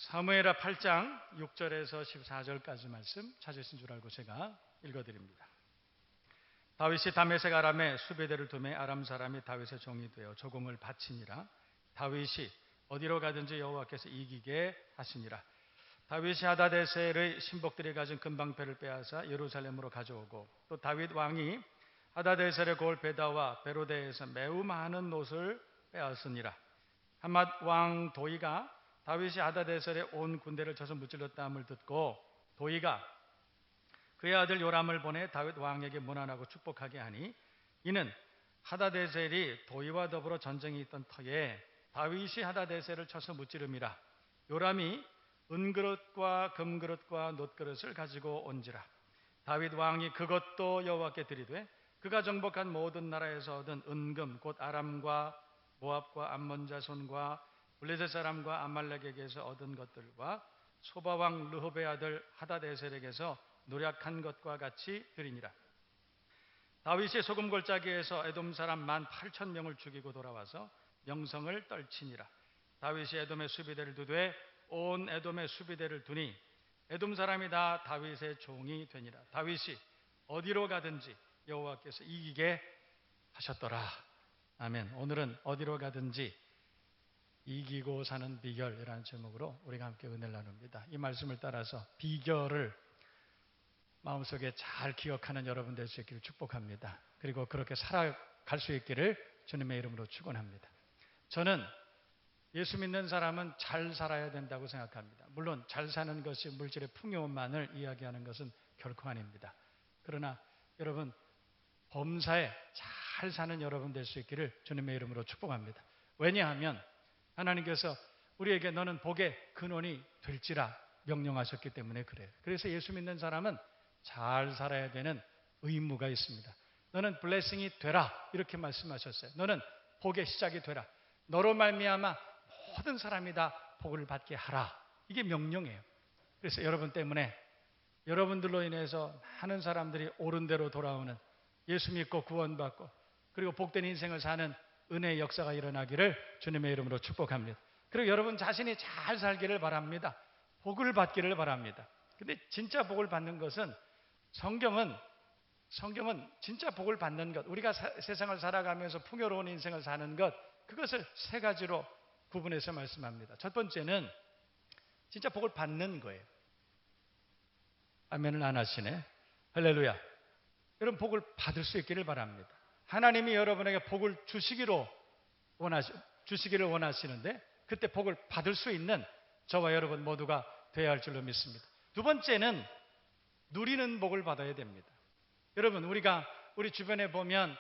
사무엘하 8장 6절에서 14절까지 말씀 찾으신 줄 알고 제가 읽어드립니다. 다윗이 다메섹 아람에 수비대를 두매 아람 사람이 다윗의 종이 되어 조공을 바치니라. 다윗이 어디로 가든지 여호와께서 이기게 하시니라. 다윗이 하다데셀의 신복들이 가진 금방패를 빼앗아 예루살렘으로 가져오고 또 다윗 왕이 하다데셀의 고을 베다와 베로데에서 매우 많은 놋을 빼앗으니라. 하맛 왕 도이가 다윗이 하다데셀의 온 군대를 쳐서 무찔렀다함을 듣고 도이가 그의 아들 요람을 보내 다윗 왕에게 문안하고 축복하게 하니 이는 하다데셀이 도이와 더불어 전쟁이 있던 터에 다윗이 하다데셀을 쳐서 무찌름이라. 요람이 은그릇과 금그릇과 놋그릇을 가지고 온지라. 다윗 왕이 그것도 여호와께 드리되 그가 정복한 모든 나라에서 얻은 은금 곧 아람과 모압과 암몬 자손과 블레셋 사람과 아말렉에게서 얻은 것들과 소바왕 르홉의 아들 하다데셀에게서 노략한 것과 같이 드리니라. 다윗이 소금 골짜기에서 에돔 사람 18,000명을 죽이고 돌아와서 명성을 떨치니라. 다윗이 에돔의 수비대를 두되 온 에돔의 수비대를 두니 에돔 사람이 다 다윗의 종이 되니라. 다윗이 어디로 가든지 여호와께서 이기게 하셨더라. 아멘. 오늘은 어디로 가든지 이기고 사는 비결이라는 제목으로 우리가 함께 은혜를 나눕니다. 이 말씀을 따라서 비결을 마음속에 잘 기억하는 여러분 될 수 있기를 축복합니다. 그리고 그렇게 살아갈 수 있기를 주님의 이름으로 축원합니다. 저는 예수 믿는 사람은 잘 살아야 된다고 생각합니다. 물론 잘 사는 것이 물질의 풍요만을 이야기하는 것은 결코 아닙니다. 그러나 여러분 범사에 잘 사는 여러분 될 수 있기를 주님의 이름으로 축복합니다. 왜냐하면 하나님께서 우리에게 너는 복의 근원이 될지라 명령하셨기 때문에 그래요. 그래서 예수 믿는 사람은 잘 살아야 되는 의무가 있습니다. 너는 블레싱이 되라 이렇게 말씀하셨어요. 너는 복의 시작이 되라. 너로 말미암아 모든 사람이 다 복을 받게 하라. 이게 명령이에요. 그래서 여러분 때문에 여러분들로 인해서 많은 사람들이 옳은 대로 돌아오는 예수 믿고 구원받고 그리고 복된 인생을 사는 은혜의 역사가 일어나기를 주님의 이름으로 축복합니다. 그리고 여러분 자신이 잘 살기를 바랍니다. 복을 받기를 바랍니다. 근데 진짜 복을 받는 것은 성경은 진짜 복을 받는 것, 우리가 세상을 살아가면서 풍요로운 인생을 사는 것, 그것을 세 가지로 구분해서 말씀합니다. 첫 번째는 진짜 복을 받는 거예요. 아멘을 안 하시네. 할렐루야. 여러분 복을 받을 수 있기를 바랍니다. 하나님이 여러분에게 복을 주시기를 원하시는데 그때 복을 받을 수 있는 저와 여러분 모두가 되어야 할 줄로 믿습니다. 두 번째는 누리는 복을 받아야 됩니다. 여러분 우리가 우리 주변에 보면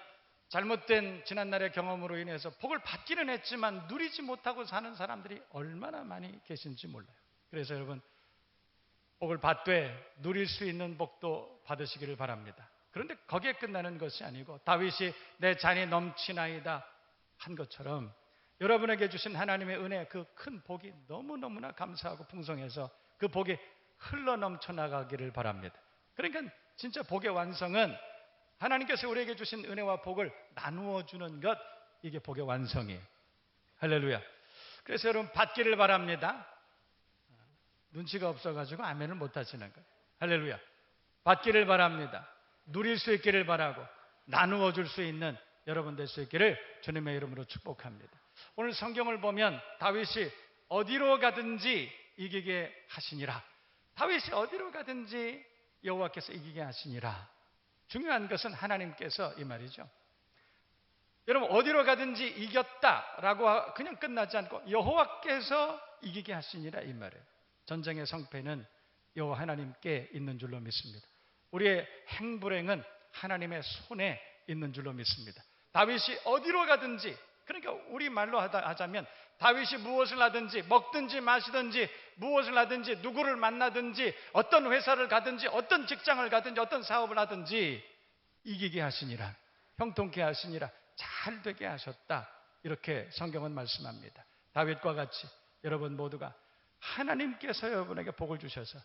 잘못된 지난날의 경험으로 인해서 복을 받기는 했지만 누리지 못하고 사는 사람들이 얼마나 많이 계신지 몰라요. 그래서 여러분 복을 받되 누릴 수 있는 복도 받으시기를 바랍니다. 그런데 거기에 끝나는 것이 아니고 다윗이 내 잔이 넘치나이다 한 것처럼 여러분에게 주신 하나님의 은혜 그 큰 복이 너무너무나 감사하고 풍성해서 그 복이 흘러 넘쳐 나가기를 바랍니다. 그러니까 진짜 복의 완성은 하나님께서 우리에게 주신 은혜와 복을 나누어 주는 것, 이게 복의 완성이에요. 할렐루야. 그래서 여러분 받기를 바랍니다. 눈치가 없어가지고 아멘을 못 하시는 거예요. 할렐루야. 받기를 바랍니다. 누릴 수 있기를 바라고 나누어 줄 수 있는 여러분 될 수 있기를 주님의 이름으로 축복합니다. 오늘 성경을 보면 다윗이 어디로 가든지 이기게 하시니라. 다윗이 어디로 가든지 여호와께서 이기게 하시니라. 중요한 것은 하나님께서 이 말이죠. 여러분 어디로 가든지 이겼다라고 그냥 끝나지 않고 여호와께서 이기게 하시니라 이 말이에요. 전쟁의 성패는 여호와 하나님께 있는 줄로 믿습니다. 우리의 행불행은 하나님의 손에 있는 줄로 믿습니다. 다윗이 어디로 가든지, 그러니까 우리 말로 하자면 다윗이 무엇을 하든지 먹든지 마시든지 무엇을 하든지 누구를 만나든지 어떤 회사를 가든지 어떤 직장을 가든지 어떤 사업을 하든지 이기게 하시니라, 형통케 하시니라, 잘 되게 하셨다, 이렇게 성경은 말씀합니다. 다윗과 같이 여러분 모두가 하나님께서 여러분에게 복을 주셔서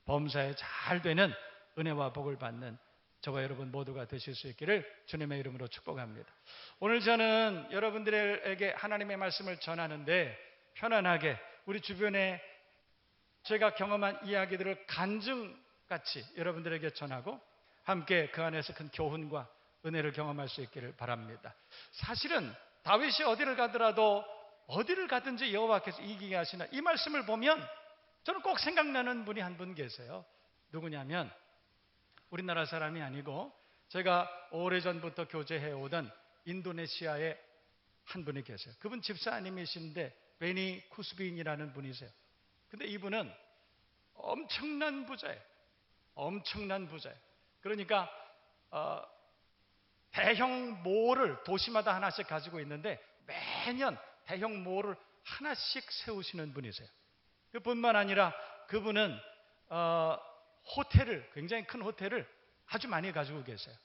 범사에 잘 되는 은혜와 복을 받는 저와 여러분 모두가 되실 수 있기를 주님의 이름으로 축복합니다. 오늘 저는 여러분들에게 하나님의 말씀을 전하는데 편안하게 우리 주변에 제가 경험한 이야기들을 간증같이 여러분들에게 전하고 함께 그 안에서 큰 교훈과 은혜를 경험할 수 있기를 바랍니다. 사실은 다윗이 어디를 가더라도 어디를 가든지 여호와께서 이기게 하시나, 이 말씀을 보면 저는 꼭 생각나는 분이 한 분 계세요. 누구냐면 우리나라 사람이 아니고 제가 오래전부터 교제해 오던 인도네시아의 한 분이 계세요. 그분 집사님이신데 베니 쿠스빈이라는 분이세요. 근데 이분은 엄청난 부자예요. 엄청난 부자예요. 그러니까 대형 몰을 도시마다 하나씩 가지고 있는데 매년 대형 몰을 하나씩 세우시는 분이세요. 그뿐만 아니라 그분은 호텔을, 굉장히 큰 호텔을 아주 많이 가지고 계세요.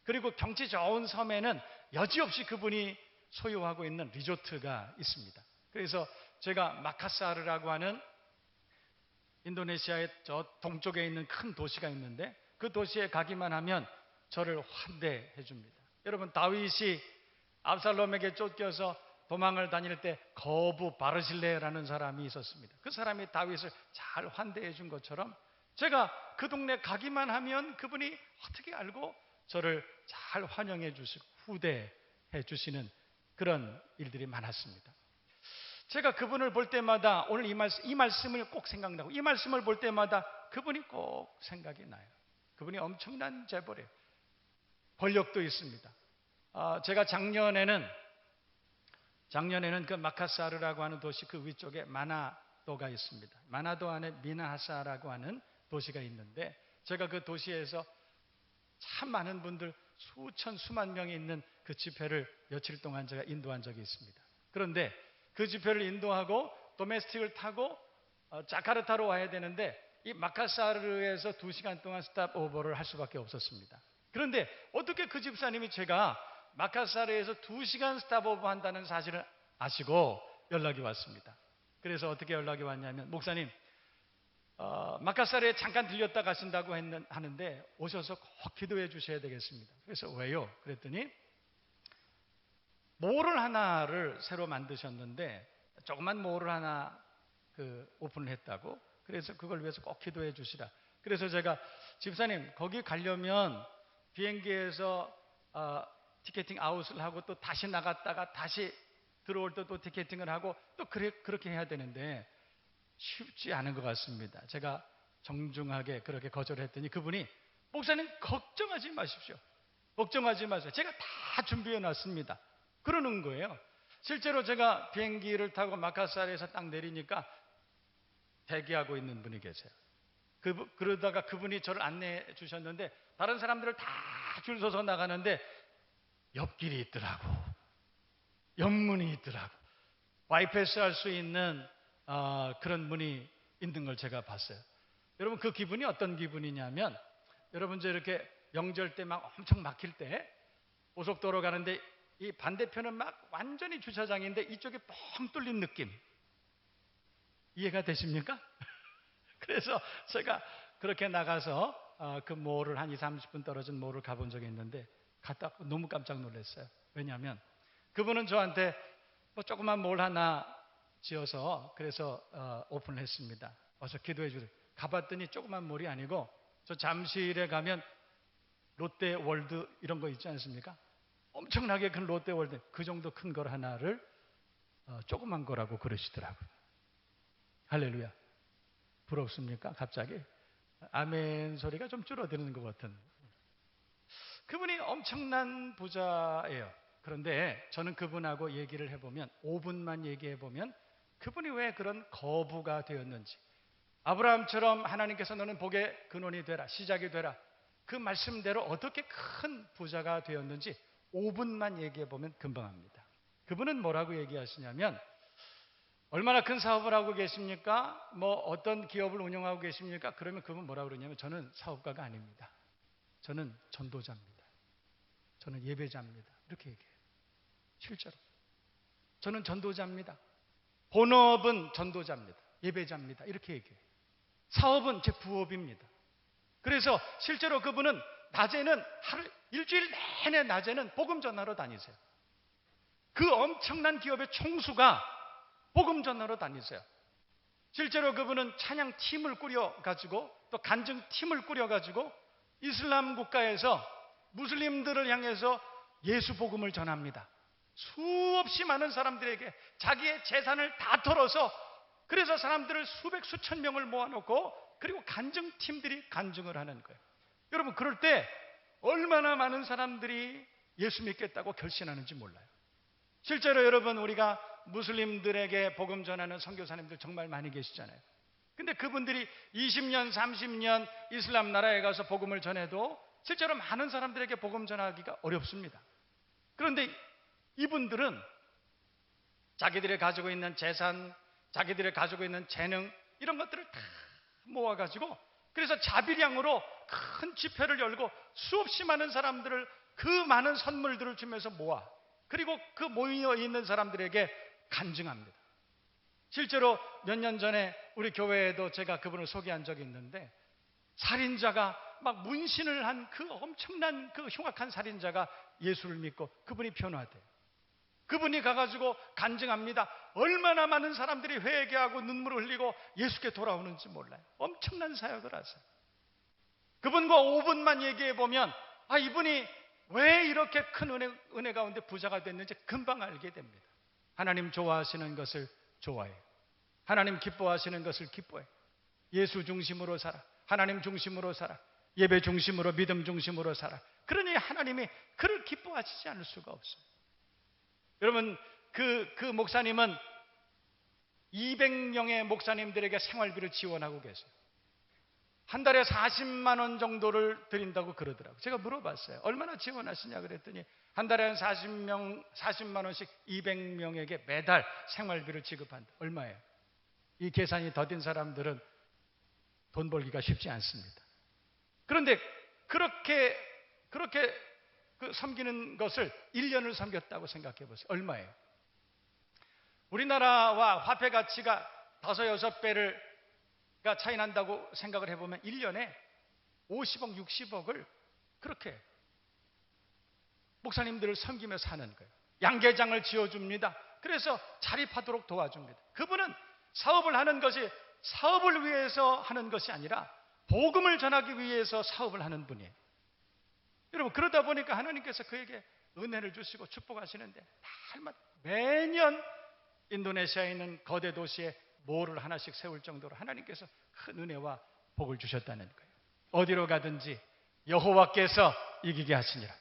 그리고 경치 좋은 섬에는 여지없이 그분이 소유하고 있는 리조트가 있습니다. 그래서 제가 마카사르라고 하는 인도네시아의 저 동쪽에 있는 큰 도시가 있는데 그 도시에 가기만 하면 저를 환대해 줍니다. 여러분, 다윗이 압살롬에게 쫓겨서 도망을 다닐 때 거부 바르실레라는 사람이 있었습니다. 그 사람이 다윗을 잘 환대해 준 것처럼 제가 그 동네 가기만 하면 그분이 어떻게 알고 저를 잘 환영해 주시고 후대해 주시는 그런 일들이 많았습니다. 제가 그분을 볼 때마다 오늘 이 말씀을 꼭 생각나고, 이 말씀을 볼 때마다 그분이 꼭 생각이 나요. 그분이 엄청난 재벌이에요. 권력도 있습니다. 제가 작년에는 그 마카사르라고 하는 도시 그 위쪽에 마나도가 있습니다. 마나도 안에 미나하사라고 하는 도시가 있는데 제가 그 도시에서 참 많은 분들 수만 명이 있는 그 집회를 며칠 동안 제가 인도한 적이 있습니다. 그런데 그 집회를 인도하고 도메스틱을 타고 자카르타로 와야 되는데 이 마카사르에서 2시간 동안 스탑 오버를 할 수밖에 없었습니다. 그런데 어떻게 그 집사님이 제가 마카사르에서 2시간 스탑 오버 한다는 사실을 아시고 연락이 왔습니다. 그래서 어떻게 연락이 왔냐면, 목사님 마카사르에 잠깐 들렸다 가신다고 하는데 오셔서 꼭 기도해 주셔야 되겠습니다. 그래서 왜요? 그랬더니 몰을 하나를 새로 만드셨는데 조그만 몰을 하나 오픈을 했다고. 그래서 그걸 위해서 꼭 기도해 주시라. 그래서 제가 집사님 거기 가려면 비행기에서 티켓팅 아웃을 하고 또 다시 나갔다가 다시 들어올 때 또 티켓팅을 하고 또 그렇게 해야 되는데 쉽지 않은 것 같습니다. 제가 정중하게 그렇게 거절했더니 그분이, 목사님 걱정하지 마십시오. 걱정하지 마세요. 제가 다 준비해 놨습니다. 그러는 거예요. 실제로 제가 비행기를 타고 마카사르에서 딱 내리니까 대기하고 있는 분이 계세요. 그러다가 그분이 저를 안내해 주셨는데 다른 사람들을 다 줄 서서 나가는데 옆길이 있더라고. 옆문이 있더라고. 바이패스 할 수 있는 그런 문이 있는 걸 제가 봤어요. 여러분, 그 기분이 어떤 기분이냐면, 여러분 이렇게 명절 때 막 엄청 막힐 때 고속도로 가는데 이 반대편은 막 완전히 주차장인데 이쪽이 뻥 뚫린 느낌, 이해가 되십니까? 그래서 제가 그렇게 나가서 그 몰을 한 20-30분 떨어진 몰을 가본 적이 있는데 갔다 너무 깜짝 놀랐어요. 왜냐하면 그분은 저한테 뭐 조그만 몰 하나 지어서 그래서 오픈을 했습니다. 와서 기도해 주세요. 가봤더니 조그만 몰이 아니고 저 잠실에 가면 롯데월드 이런 거 있지 않습니까? 엄청나게 큰 롯데월드, 그 정도 큰 걸 하나를 조그만 거라고 그러시더라고요. 할렐루야. 부럽습니까? 갑자기 아멘 소리가 좀 줄어드는 것 같은. 그분이 엄청난 부자예요. 그런데 저는 그분하고 얘기를 해보면, 5분만 얘기해보면 그분이 왜 그런 거부가 되었는지, 아브라함처럼 하나님께서 너는 복의 근원이 되라, 시작이 되라, 그 말씀대로 어떻게 큰 부자가 되었는지 5분만 얘기해보면 금방 합니다. 그분은 뭐라고 얘기하시냐면, 얼마나 큰 사업을 하고 계십니까? 뭐 어떤 기업을 운영하고 계십니까? 그러면 그분 뭐라고 그러냐면, 저는 사업가가 아닙니다. 저는 전도자입니다. 저는 예배자입니다. 이렇게 얘기해요. 실제로 저는 전도자입니다. 본업은 전도자입니다. 예배자입니다. 이렇게 얘기해요. 사업은 제 부업입니다. 그래서 실제로 그분은 낮에는 일주일 내내 낮에는 복음 전하러 다니세요. 그 엄청난 기업의 총수가 복음 전하러 다니세요. 실제로 그분은 찬양팀을 꾸려가지고 또 간증팀을 꾸려가지고 이슬람 국가에서 무슬림들을 향해서 예수 복음을 전합니다. 수없이 많은 사람들에게 자기의 재산을 다 털어서, 그래서 사람들을 수백 수천 명을 모아놓고 그리고 간증팀들이 간증을 하는 거예요. 여러분, 그럴 때 얼마나 많은 사람들이 예수 믿겠다고 결심하는지 몰라요. 실제로 여러분, 우리가 무슬림들에게 복음 전하는 선교사님들 정말 많이 계시잖아요. 근데 그분들이 20년, 30년 이슬람 나라에 가서 복음을 전해도 실제로 많은 사람들에게 복음 전하기가 어렵습니다. 그런데 이분들은 자기들이 가지고 있는 재산, 자기들이 가지고 있는 재능, 이런 것들을 다 모아가지고, 그래서 자비량으로 큰 집회를 열고 수없이 많은 사람들을, 그 많은 선물들을 주면서 모아, 그리고 그 모여 있는 사람들에게 간증합니다. 실제로 몇 년 전에 우리 교회에도 제가 그분을 소개한 적이 있는데, 살인자가 막 문신을 한 그 엄청난 그 흉악한 살인자가 예수를 믿고 그분이 변화돼요. 그분이 가가지고 간증합니다. 얼마나 많은 사람들이 회개하고 눈물을 흘리고 예수께 돌아오는지 몰라요. 엄청난 사역을 하세요. 그분과 5분만 얘기해 보면 이분이 왜 이렇게 큰 은혜 가운데 부자가 됐는지 금방 알게 됩니다. 하나님 좋아하시는 것을 좋아해요. 하나님 기뻐하시는 것을 기뻐해요. 예수 중심으로 살아, 하나님 중심으로 살아, 예배 중심으로, 믿음 중심으로 살아. 그러니 하나님이 그를 기뻐하시지 않을 수가 없어요. 여러분, 그 목사님은 200명의 목사님들에게 생활비를 지원하고 계세요. 한 달에 40만 원 정도를 드린다고 그러더라고요. 제가 물어봤어요. 얼마나 지원하시냐 그랬더니 한 달에 한 40만 원씩 200명에게 매달 생활비를 지급한다. 얼마예요? 이 계산이 더딘 사람들은 돈 벌기가 쉽지 않습니다. 그런데 그렇게 섬기는 것을 1년을 섬겼다고 생각해 보세요. 얼마예요? 우리나라와 화폐 가치가 5, 6배가 차이 난다고 생각을 해보면 1년에 50억, 60억을 그렇게 목사님들을 섬기면서 하는 거예요. 양계장을 지어줍니다. 그래서 자립하도록 도와줍니다. 그분은 사업을 하는 것이 사업을 위해서 하는 것이 아니라 복음을 전하기 위해서 사업을 하는 분이에요. 여러분, 그러다 보니까 하나님께서 그에게 은혜를 주시고 축복하시는데, 날마다 매년 인도네시아에 있는 거대 도시에 몰을 하나씩 세울 정도로 하나님께서 큰 은혜와 복을 주셨다는 거예요. 어디로 가든지 여호와께서 이기게 하시니라.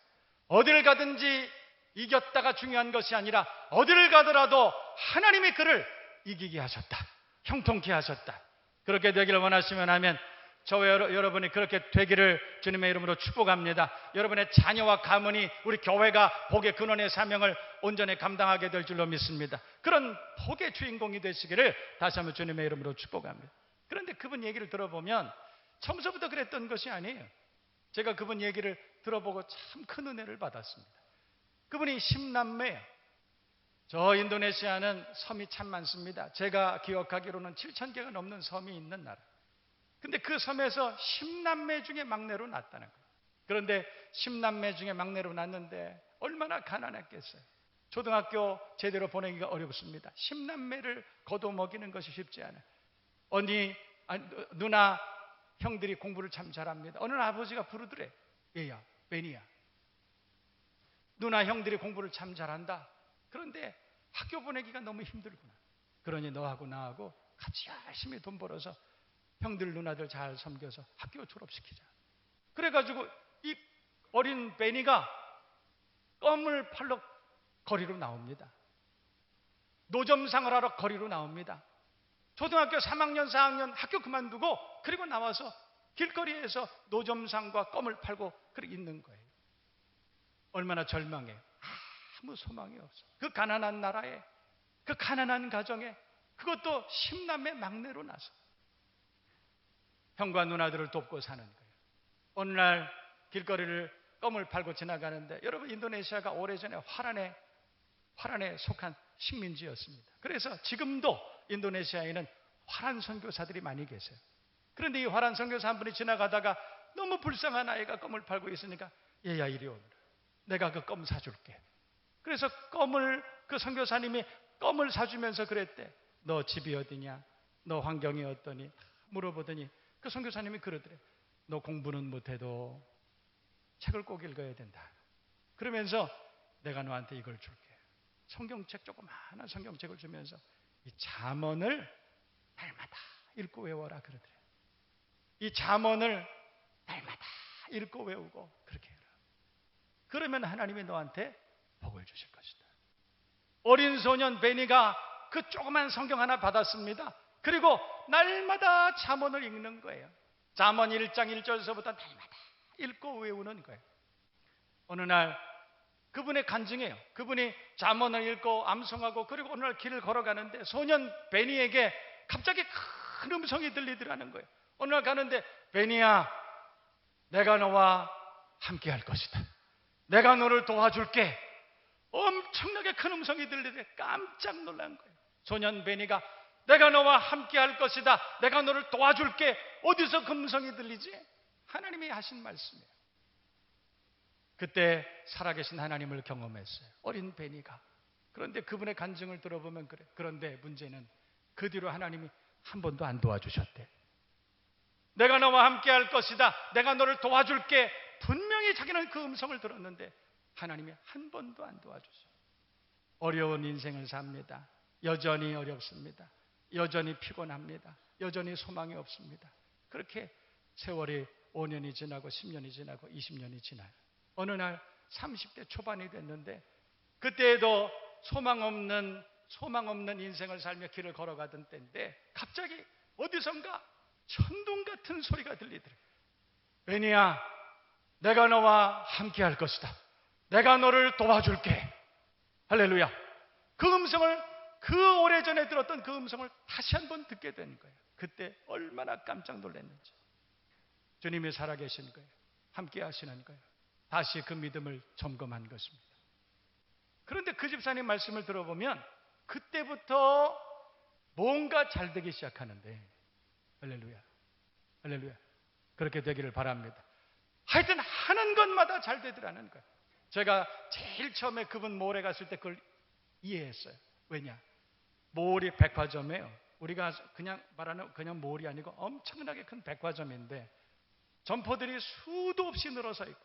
어디를 가든지 이겼다가 중요한 것이 아니라 어디를 가더라도 하나님이 그를 이기게 하셨다, 형통케 하셨다. 그렇게 되기를 원하시면 하면 저와 여러분이 그렇게 되기를 주님의 이름으로 축복합니다. 여러분의 자녀와 가문이 우리 교회가 복의 근원의 사명을 온전히 감당하게 될 줄로 믿습니다. 그런 복의 주인공이 되시기를 다시 한번 주님의 이름으로 축복합니다. 그런데 그분 얘기를 들어보면 처음부터 그랬던 것이 아니에요. 제가 그분 얘기를 들어보고 참 큰 은혜를 받았습니다. 그분이 10남매예요. 저 인도네시아는 섬이 참 많습니다. 제가 기억하기로는 7,000개가 넘는 섬이 있는 나라. 근데 그 섬에서 10남매 중에 막내로 났다는 거예요. 그런데 10남매 중에 막내로 났는데 얼마나 가난했겠어요. 초등학교 제대로 보내기가 어렵습니다. 10남매를 거둬먹이는 것이 쉽지 않아요. 누나, 형들이 공부를 참 잘합니다. 어느 날 아버지가 부르더래. 얘야, 베니야, 누나 형들이 공부를 참 잘한다. 그런데 학교 보내기가 너무 힘들구나. 그러니 너하고 나하고 같이 열심히 돈 벌어서 형들 누나들 잘 섬겨서 학교 졸업시키자. 그래가지고 이 어린 베니가 껌을 팔러 거리로 나옵니다. 노점상을 하러 거리로 나옵니다. 초등학교 3학년 4학년 학교 그만두고 그리고 나와서 길거리에서 노점상과 껌을 팔고 그렇게 있는 거예요. 얼마나 절망해요. 아무 소망이 없어. 그 가난한 나라에, 그 가난한 가정에, 그것도 10남매 막내로 나서 형과 누나들을 돕고 사는 거예요. 어느 날 길거리를 껌을 팔고 지나가는데, 여러분, 인도네시아가 오래전에 화란에 속한 식민지였습니다. 그래서 지금도 인도네시아에는 화란 선교사들이 많이 계세요. 그런데 이 화란 선교사 한 분이 지나가다가 너무 불쌍한 아이가 껌을 팔고 있으니까, 얘야 이리 오너라, 내가 그 껌 사줄게. 그래서 그 선교사님이 껌을 사주면서 그랬대. 너 집이 어디냐? 너 환경이 어떠니? 물어보더니 그 선교사님이 그러더래. 너 공부는 못해도 책을 꼭 읽어야 된다. 그러면서 내가 너한테 이걸 줄게. 성경책, 조그마한 성경책을 주면서 이 잠언을 날마다 읽고 외워라 그러더래. 이 잠언을 날마다 읽고 외우고 그렇게 해라. 그러면 하나님이 너한테 복을 주실 것이다. 어린 소년 베니가 그 조그만 성경 하나 받았습니다. 그리고 날마다 잠언을 읽는 거예요. 잠언 1장 1절에서부터 날마다 읽고 외우는 거예요. 어느 날 그분의 간증이에요. 그분이 잠언을 읽고 암송하고 그리고 어느 날 길을 걸어가는데 소년 베니에게 갑자기 큰 음성이 들리더라는 거예요. 어느 날 가는데 베니야, 내가 너와 함께 할 것이다. 내가 너를 도와줄게. 엄청나게 큰 음성이 들리더래. 깜짝 놀란 거예요. 소년 베니가 내가 너와 함께 할 것이다. 내가 너를 도와줄게. 어디서 그 음성이 들리지? 하나님이 하신 말씀이에요. 그때 살아계신 하나님을 경험했어요. 어린 베니가. 그런데 그분의 간증을 들어보면 그래. 그런데 문제는 그 뒤로 하나님이 한 번도 안 도와주셨대. 내가 너와 함께 할 것이다. 내가 너를 도와줄게. 분명히 자기는 그 음성을 들었는데 하나님이 한 번도 안 도와주셔요. 어려운 인생을 삽니다. 여전히 어렵습니다. 여전히 피곤합니다. 여전히 소망이 없습니다. 그렇게 세월이 5년이 지나고 10년이 지나고 20년이 지나요. 어느 날 30대 초반이 됐는데 그때에도 소망 없는 인생을 살며 길을 걸어가던 때인데 갑자기 어디선가 천둥 같은 소리가 들리더래요. 베니야, 내가 너와 함께 할 것이다. 내가 너를 도와줄게. 할렐루야. 그 음성을, 그 오래전에 들었던 그 음성을 다시 한번 듣게 된 거예요. 그때 얼마나 깜짝 놀랐는지. 주님이 살아계신 거예요. 함께 하시는 거예요. 다시 그 믿음을 점검한 것입니다. 그런데 그 집사님 말씀을 들어보면 그때부터 뭔가 잘 되기 시작하는데, 할렐루야, 할렐루야, 그렇게 되기를 바랍니다. 하여튼 하는 것마다 잘 되더라는 거예요. 제가 제일 처음에 그분 몰에 갔을 때 그걸 이해했어요. 왜냐? 몰이 백화점이에요. 우리가 그냥 말하는 그냥 몰이 아니고 엄청나게 큰 백화점인데 점포들이 수도 없이 늘어서 있고,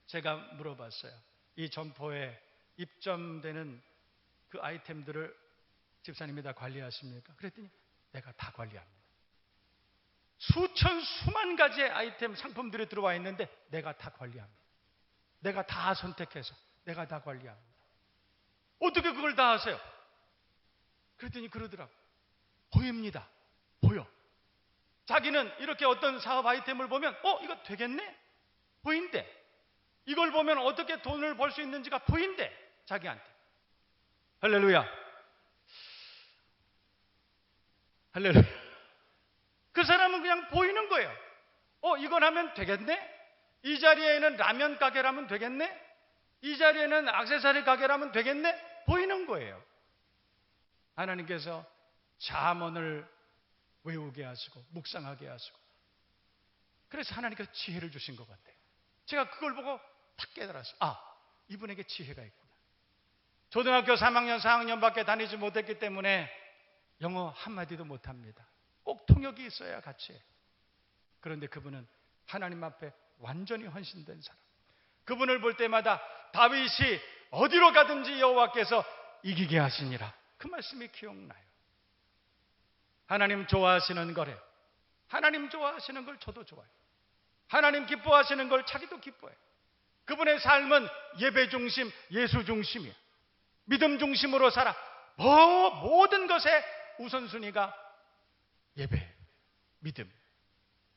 제가 물어봤어요. 이 점포에 입점되는 그 아이템들을 집사님이 다 관리하십니까? 그랬더니 내가 다 관리합니다. 수천 수만 가지의 아이템 상품들이 들어와 있는데 내가 다 관리합니다. 내가 다 선택해서 내가 다 관리합니다. 어떻게 그걸 다 하세요? 그랬더니 그러더라고. 보입니다. 보여. 자기는 이렇게 어떤 사업 아이템을 보면 이거 되겠네? 보인대. 이걸 보면 어떻게 돈을 벌 수 있는지가 보인대. 자기한테. 할렐루야. 할렐루야. 그 사람은 그냥 보이는 거예요. 이건 하면 되겠네? 이 자리에는 라면 가게라면 되겠네? 이 자리에는 액세서리 가게라면 되겠네? 보이는 거예요. 하나님께서 잠언을 외우게 하시고 묵상하게 하시고, 그래서 하나님께서 지혜를 주신 것 같아요. 제가 그걸 보고 딱 깨달았어요. 이분에게 지혜가 있구나. 초등학교 3학년 4학년밖에 다니지 못했기 때문에 영어 한마디도 못합니다. 꼭 통역이 있어야 같이 해요. 그런데 그분은 하나님 앞에 완전히 헌신된 사람. 그분을 볼 때마다 다윗이 어디로 가든지 여호와께서 이기게 하시니라, 그 말씀이 기억나요. 하나님 좋아하시는 거래요. 하나님 좋아하시는 걸 저도 좋아해요. 하나님 기뻐하시는 걸 자기도 기뻐해요. 그분의 삶은 예배 중심, 예수 중심이에요. 믿음 중심으로 살아. 모든 것의 우선순위가 예배, 믿음.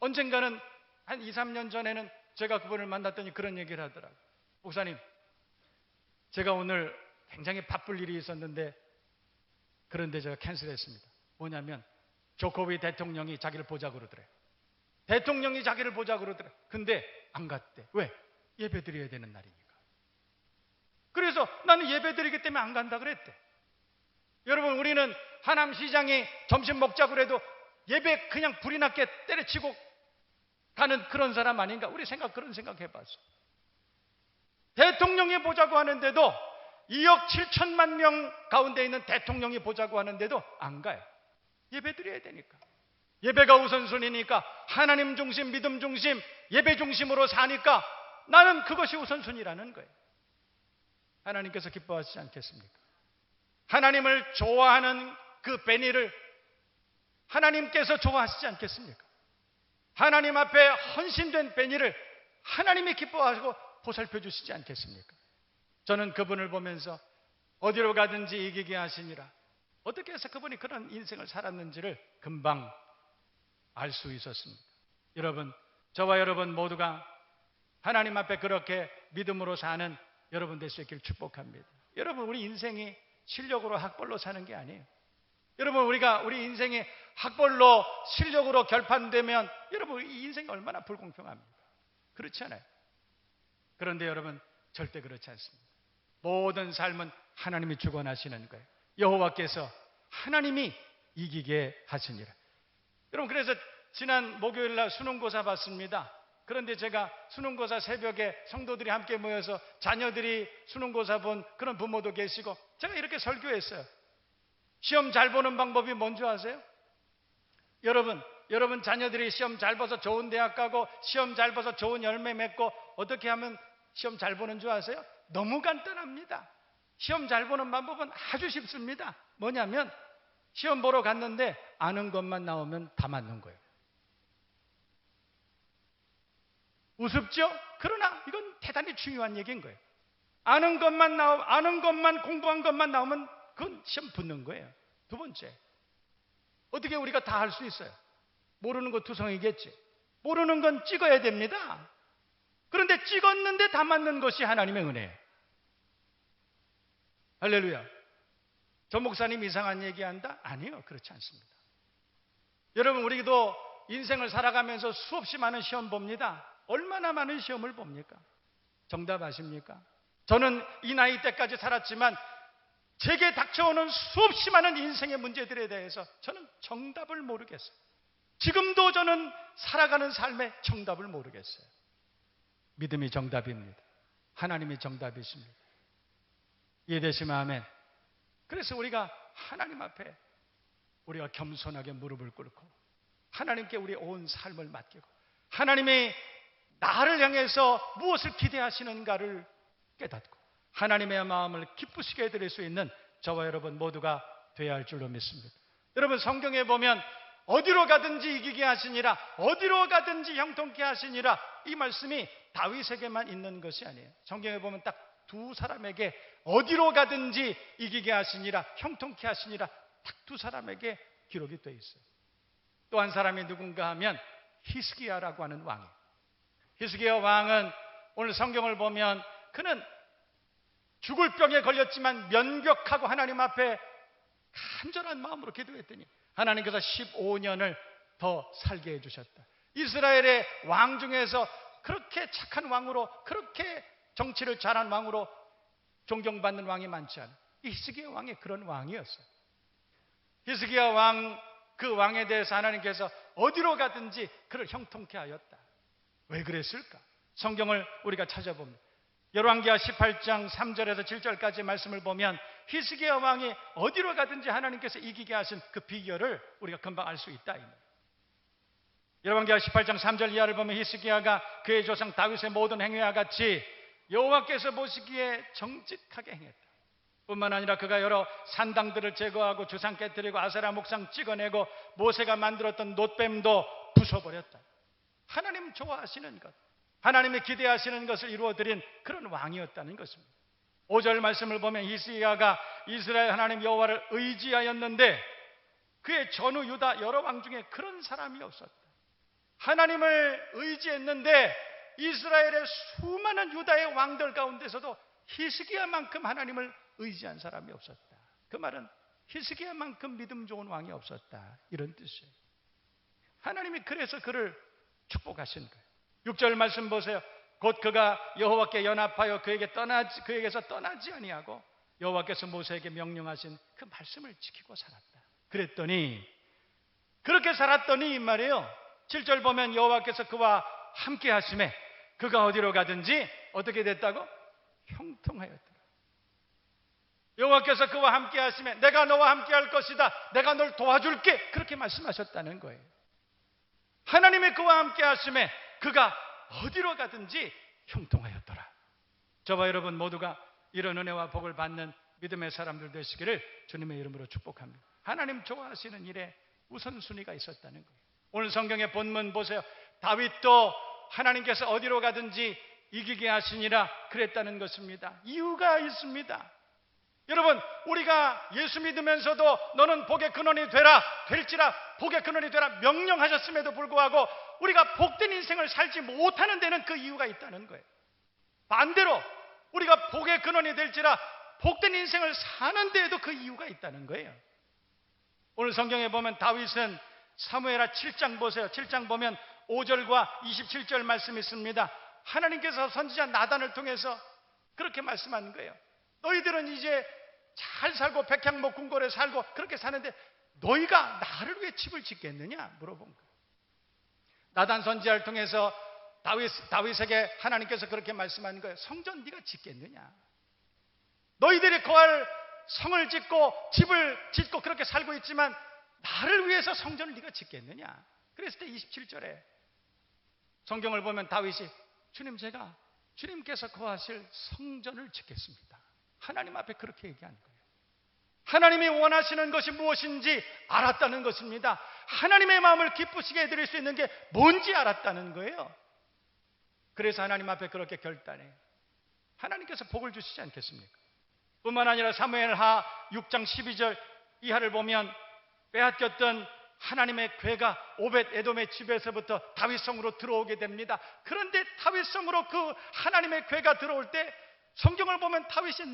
언젠가는 한 2, 3년 전에는 제가 그분을 만났더니 그런 얘기를 하더라고요. 목사님, 제가 오늘 굉장히 바쁠 일이 있었는데 그런데 제가 캔슬했습니다. 뭐냐면 조코비 대통령이 자기를 보자고 그러더래요. 대통령이 자기를 보자고 그러더래요. 근데 안 갔대. 왜? 예배 드려야 되는 날이니까. 그래서 나는 예배 드리기 때문에 안 간다 그랬대. 여러분, 우리는 하남시장이 점심 먹자고 그래도 예배 그냥 불이 났게 때려치고 가는 그런 사람 아닌가? 우리 그런 생각 해봤어. 대통령이 보자고 하는데도 2억 7천만 명 가운데 있는 대통령이 보자고 하는데도 안 가요. 예배 드려야 되니까. 예배가 우선순위니까, 하나님 중심, 믿음 중심, 예배 중심으로 사니까 나는 그것이 우선순위라는 거예요. 하나님께서 기뻐하시지 않겠습니까? 하나님을 좋아하는 그 베니를 하나님께서 좋아하시지 않겠습니까? 하나님 앞에 헌신된 베니를 하나님이 기뻐하시고 보살펴 주시지 않겠습니까? 저는 그분을 보면서 어디로 가든지 이기게 하시니라, 어떻게 해서 그분이 그런 인생을 살았는지를 금방 알 수 있었습니다. 여러분, 저와 여러분 모두가 하나님 앞에 그렇게 믿음으로 사는 여러분 될 수 있기를 축복합니다. 여러분, 우리 인생이 실력으로 학벌로 사는 게 아니에요. 여러분, 우리 인생이 학벌로 실력으로 결판되면 여러분 이 인생이 얼마나 불공평합니까? 그렇지 않아요? 그런데 여러분, 절대 그렇지 않습니다. 모든 삶은 하나님이 주관하시는 거예요. 여호와께서 하나님이 이기게 하시니라. 여러분, 그래서 지난 목요일날 수능고사 봤습니다. 그런데 제가 수능고사 새벽에 성도들이 함께 모여서 자녀들이 수능고사 본 그런 부모도 계시고, 제가 이렇게 설교했어요. 시험 잘 보는 방법이 뭔지 아세요? 여러분 자녀들이 시험 잘 봐서 좋은 대학 가고 시험 잘 봐서 좋은 열매 맺고 어떻게 하면 시험 잘 보는 줄 아세요? 너무 간단합니다. 시험 잘 보는 방법은 아주 쉽습니다. 뭐냐면 시험 보러 갔는데 아는 것만 나오면 다 맞는 거예요. 우습죠? 그러나 이건 대단히 중요한 얘기인 거예요. 아는 것만 공부한 것만 나오면 그건 시험 붙는 거예요. 두 번째, 어떻게 우리가 다 할 수 있어요? 모르는 거 투성이겠지. 모르는 건 찍어야 됩니다. 그런데 찍었는데 다 맞는 것이 하나님의 은혜예요. 할렐루야. 저 목사님 이상한 얘기한다? 아니요, 그렇지 않습니다. 여러분, 우리도 인생을 살아가면서 수없이 많은 시험 봅니다. 얼마나 많은 시험을 봅니까? 정답 아십니까? 저는 이 나이 때까지 살았지만 제게 닥쳐오는 수없이 많은 인생의 문제들에 대해서 저는 정답을 모르겠어요. 지금도 저는 살아가는 삶의 정답을 모르겠어요. 믿음이 정답입니다. 하나님이 정답이십니다. 이해되시면 아멘. 그래서 우리가 하나님 앞에 우리가 겸손하게 무릎을 꿇고 하나님께 우리의 온 삶을 맡기고 하나님이 나를 향해서 무엇을 기대하시는가를 깨닫고 하나님의 마음을 기쁘시게 해드릴 수 있는 저와 여러분 모두가 되어야 할 줄로 믿습니다. 여러분, 성경에 보면 어디로 가든지 이기게 하시니라, 어디로 가든지 형통케 하시니라, 이 말씀이 다윗에게만 있는 것이 아니에요. 성경에 보면 딱 두 사람에게 어디로 가든지 이기게 하시니라, 형통케 하시니라, 딱 두 사람에게 기록이 되어 있어요. 또 한 사람이 누군가 하면 히스기야라고 하는 왕이에요. 히스기야 왕은 오늘 성경을 보면 그는 죽을 병에 걸렸지만 면벽하고 하나님 앞에 간절한 마음으로 기도했더니 하나님께서 15년을 더 살게 해주셨다. 이스라엘의 왕 중에서 그렇게 착한 왕으로, 그렇게 정치를 잘한 왕으로 존경받는 왕이 많지 않아요. 히스기야 왕이 그런 왕이었어요. 히스기야 왕, 그 왕에 대해서 하나님께서 어디로 가든지 그를 형통케 하였다. 왜 그랬을까? 성경을 우리가 찾아봅니다. 열왕기하 18장 3절에서 7절까지 말씀을 보면 히스기야 왕이 어디로 가든지 하나님께서 이기게 하신 그 비결을 우리가 금방 알 수 있다. 열왕기하 18장 3절 이하를 보면 히스기야가 그의 조상 다윗의 모든 행위와 같이 여호와께서 보시기에 정직하게 행했다. 뿐만 아니라 그가 여러 산당들을 제거하고 주상 깨뜨리고 아세라 목상 찍어내고 모세가 만들었던 놋뱀도 부숴버렸다. 하나님 좋아하시는 것, 하나님이 기대하시는 것을 이루어드린 그런 왕이었다는 것입니다. 5절 말씀을 보면 히스기야가 이스라엘 하나님 여호와를 의지하였는데 그의 전후 유다 여러 왕 중에 그런 사람이 없었다. 하나님을 의지했는데 이스라엘의 수많은 유다의 왕들 가운데서도 히스기야만큼 하나님을 의지한 사람이 없었다. 그 말은 히스기야만큼 믿음 좋은 왕이 없었다, 이런 뜻이에요. 하나님이 그래서 그를 축복하신 거예요. 6절 말씀 보세요. 곧 그가 여호와께 연합하여 그에게서 떠나지 아니하고 여호와께서 모세에게 명령하신 그 말씀을 지키고 살았다. 그렇게 살았더니 이 말이에요. 7절 보면 여호와께서 그와 함께 하심에 그가 어디로 가든지 어떻게 됐다고? 형통하였더라. 여호와께서 그와 함께 하시면 내가 너와 함께 할 것이다. 내가 널 도와줄게. 그렇게 말씀하셨다는 거예요. 하나님의 그와 함께 하심에 그가 어디로 가든지 형통하였더라. 저와 여러분 모두가 이런 은혜와 복을 받는 믿음의 사람들 되시기를 주님의 이름으로 축복합니다. 하나님 좋아하시는 일에 우선순위가 있었다는 거예요. 오늘 성경의 본문 보세요. 다윗도 하나님께서 어디로 가든지 이기게 하시니라 그랬다는 것입니다. 이유가 있습니다. 여러분, 우리가 예수 믿으면서도 너는 복의 근원이 될지라 복의 근원이 되라 명령하셨음에도 불구하고 우리가 복된 인생을 살지 못하는 데는 그 이유가 있다는 거예요. 반대로 우리가 복의 근원이 될지라 복된 인생을 사는 데에도 그 이유가 있다는 거예요. 오늘 성경에 보면 다윗은 사무엘하 7장 보세요. 7장 보면 5절과 27절 말씀이 있습니다. 하나님께서 선지자 나단을 통해서 그렇게 말씀하는 거예요. 너희들은 이제 잘 살고 백향목 궁궐에 살고 그렇게 사는데 너희가 나를 위해 집을 짓겠느냐 물어본 거예요. 나단 선지자를 통해서 다윗에게 하나님께서 그렇게 말씀하는 거예요. 성전 네가 짓겠느냐? 너희들이 거할 성을 짓고 집을 짓고 그렇게 살고 있지만 나를 위해서 성전을 네가 짓겠느냐? 그랬을 때 27절에 성경을 보면 다윗이 주님, 제가 주님께서 거하실 성전을 짓겠습니다. 하나님 앞에 그렇게 얘기한 거예요. 하나님이 원하시는 것이 무엇인지 알았다는 것입니다. 하나님의 마음을 기쁘시게 해드릴 수 있는 게 뭔지 알았다는 거예요. 그래서 하나님 앞에 그렇게 결단해요. 하나님께서 복을 주시지 않겠습니까? 뿐만 아니라 사무엘하 6장 12절 이하를 보면 빼앗겼던 하나님의 괴가 오벳 에돔의 집에서부터 다윗성으로 들어오게 됩니다. 그런데 다윗성으로 그 하나님의 괴가 들어올 때 성경을 보면 다윗이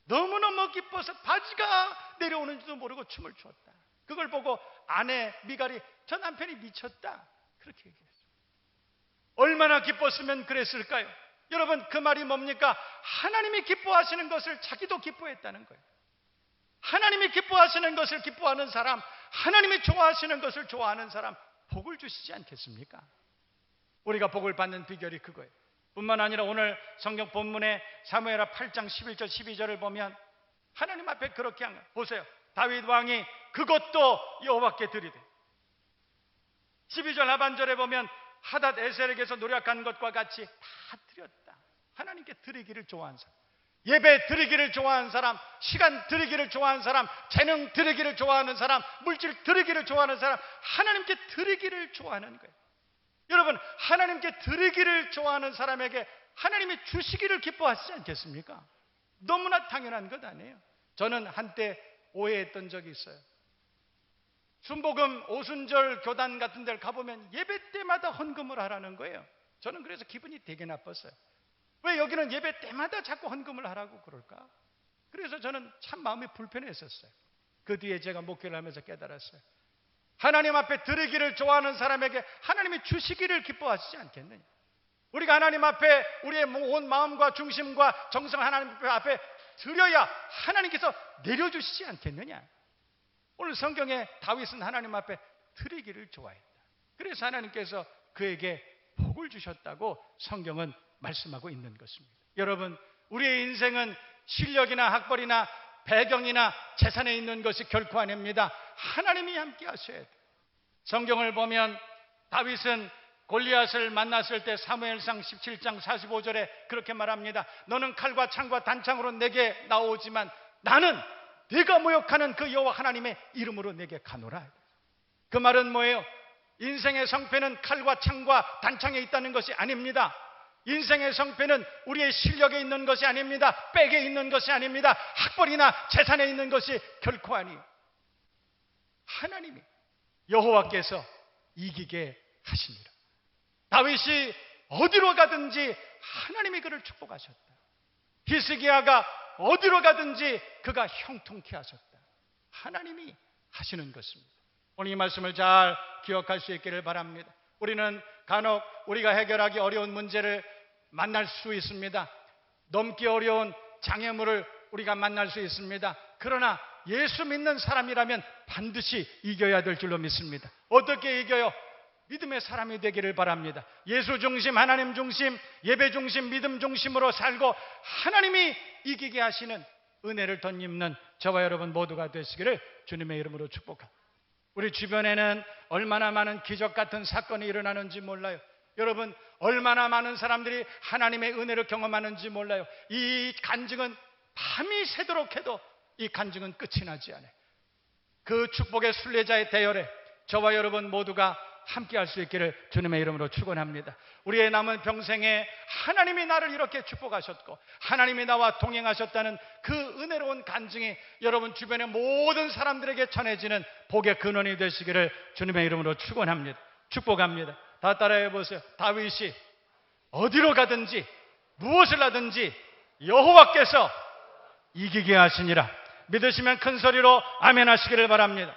너무너무 기뻐서 바지가 내려오는지도 모르고 춤을 추었다. 그걸 보고 아내 미갈이 저 남편이 미쳤다 그렇게 얘기했어요. 얼마나 기뻤으면 그랬을까요? 여러분, 그 말이 뭡니까? 하나님이 기뻐하시는 것을 자기도 기뻐했다는 거예요. 하나님이 기뻐하시는 것을 기뻐하는 사람, 하나님이 좋아하시는 것을 좋아하는 사람 복을 주시지 않겠습니까? 우리가 복을 받는 비결이 그거예요. 뿐만 아니라 오늘 성경 본문에 사무엘하 8장 11절 12절을 보면 하나님 앞에 그렇게 한 거예요. 보세요. 다윗 왕이 그것도 여호와께 드리되 12절 하반절에 보면 하닷 에셀에게서 노력한 것과 같이 다 드렸다. 하나님께 드리기를 좋아하는 사람, 예배 드리기를 좋아하는 사람, 시간 드리기를 좋아하는 사람, 재능 드리기를 좋아하는 사람, 물질 드리기를 좋아하는 사람, 하나님께 드리기를 좋아하는 거예요. 여러분, 하나님께 드리기를 좋아하는 사람에게 하나님이 주시기를 기뻐하시지 않겠습니까? 너무나 당연한 것 아니에요. 저는 한때 오해했던 적이 있어요. 순복음 오순절 교단 같은 데를 가보면 예배 때마다 헌금을 하라는 거예요. 저는 그래서 기분이 되게 나빴어요. 왜 여기는 예배 때마다 자꾸 헌금을 하라고 그럴까? 그래서 저는 참 마음이 불편했었어요. 그 뒤에 제가 목회를 하면서 깨달았어요. 하나님 앞에 드리기를 좋아하는 사람에게 하나님이 주시기를 기뻐하시지 않겠느냐? 우리가 하나님 앞에 우리의 온 마음과 중심과 정성 하나님 앞에 드려야 하나님께서 내려주시지 않겠느냐? 오늘 성경에 다윗은 하나님 앞에 드리기를 좋아했다. 그래서 하나님께서 그에게 복을 주셨다고 성경은 말씀하고 있는 것입니다. 여러분, 우리의 인생은 실력이나 학벌이나 배경이나 재산에 있는 것이 결코 아닙니다. 하나님이 함께 하셔야 돼요. 성경을 보면 다윗은 골리앗을 만났을 때 사무엘상 17장 45절에 그렇게 말합니다. 너는 칼과 창과 단창으로 내게 나오지만 나는 네가 모욕하는 그 여호와 하나님의 이름으로 내게 가노라. 그 말은 뭐예요? 인생의 성패는 칼과 창과 단창에 있다는 것이 아닙니다. 인생의 성패는 우리의 실력에 있는 것이 아닙니다. 백에 있는 것이 아닙니다. 학벌이나 재산에 있는 것이 결코 아니에요. 하나님이 여호와께서 이기게 하시니라. 다윗이 어디로 가든지 하나님이 그를 축복하셨다. 히스기야가 어디로 가든지 그가 형통케 하셨다. 하나님이 하시는 것입니다. 오늘 이 말씀을 잘 기억할 수 있기를 바랍니다. 우리는 간혹 우리가 해결하기 어려운 문제를 만날 수 있습니다. 넘기 어려운 장애물을 우리가 만날 수 있습니다. 그러나 예수 믿는 사람이라면 반드시 이겨야 될 줄로 믿습니다. 어떻게 이겨요? 믿음의 사람이 되기를 바랍니다. 예수 중심, 하나님 중심, 예배 중심, 믿음 중심으로 살고 하나님이 이기게 하시는 은혜를 덧입는 저와 여러분 모두가 되시기를 주님의 이름으로 축복합니다. 우리 주변에는 얼마나 많은 기적 같은 사건이 일어나는지 몰라요. 여러분, 얼마나 많은 사람들이 하나님의 은혜를 경험하는지 몰라요. 이 간증은 밤이 새도록 해도 이 간증은 끝이 나지 않아요. 그 축복의 순례자의 대열에 저와 여러분 모두가 함께 할 수 있기를 주님의 이름으로 축원합니다. 우리의 남은 평생에 하나님이 나를 이렇게 축복하셨고 하나님이 나와 동행하셨다는 그 은혜로운 간증이 여러분 주변의 모든 사람들에게 전해지는 복의 근원이 되시기를 주님의 이름으로 축원합니다. 축복합니다. 다 따라해 보세요. 다윗이 어디로 가든지 무엇을 하든지 여호와께서 이기게 하시니라. 믿으시면 큰 소리로 아멘 하시기를 바랍니다.